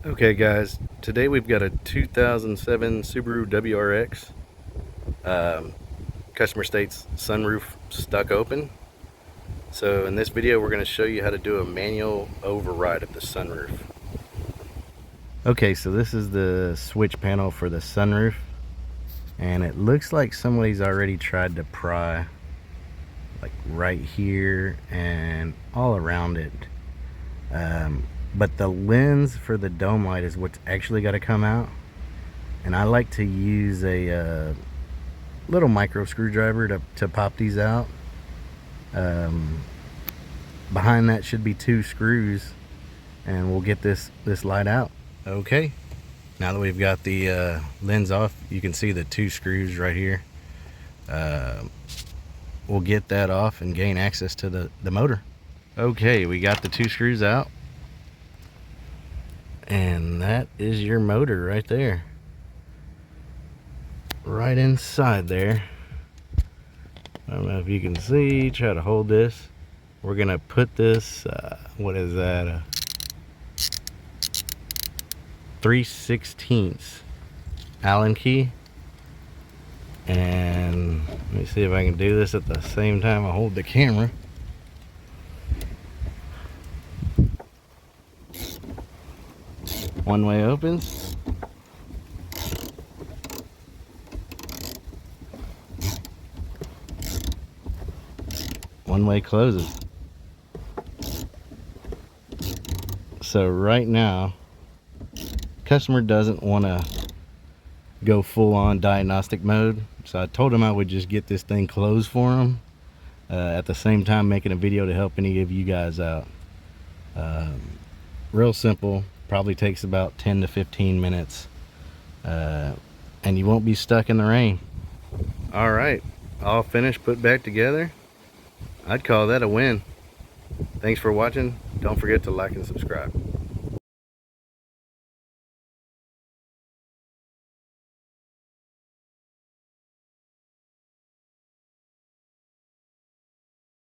Okay guys, today we've got a 2007 Subaru WRX. Customer states sunroof stuck open. So in this video we're going to show you how to do a manual override of the sunroof. Okay, so this is the switch panel for the sunroof, and it looks like somebody's already tried to pry like right here and all around it. But the lens for the dome light is what's actually got to come out, and I like to use a little micro screwdriver to pop these out. Behind that should be 2 screws, and we'll get this light out. Okay, now that we've got the lens off, you can see the 2 screws right here. We'll get that off and gain access to the motor. Okay, we got the 2 screws out, and that is your motor right there, right inside there. I don't know if you can see. Try to hold this. We're gonna put this what is that, 3/16 Allen key, and let me see if I can do this at the same time I hold the camera. One way opens, one way closes. So right now, customer doesn't want to go full on diagnostic mode, so I told him I would just get this thing closed for him, at the same time making a video to help any of you guys out. Real simple, probably takes about 10 to 15 minutes, and you won't be stuck in the rain. All right, all finished, put back together. I'd call that a win. Thanks for watching. Don't forget to like and subscribe.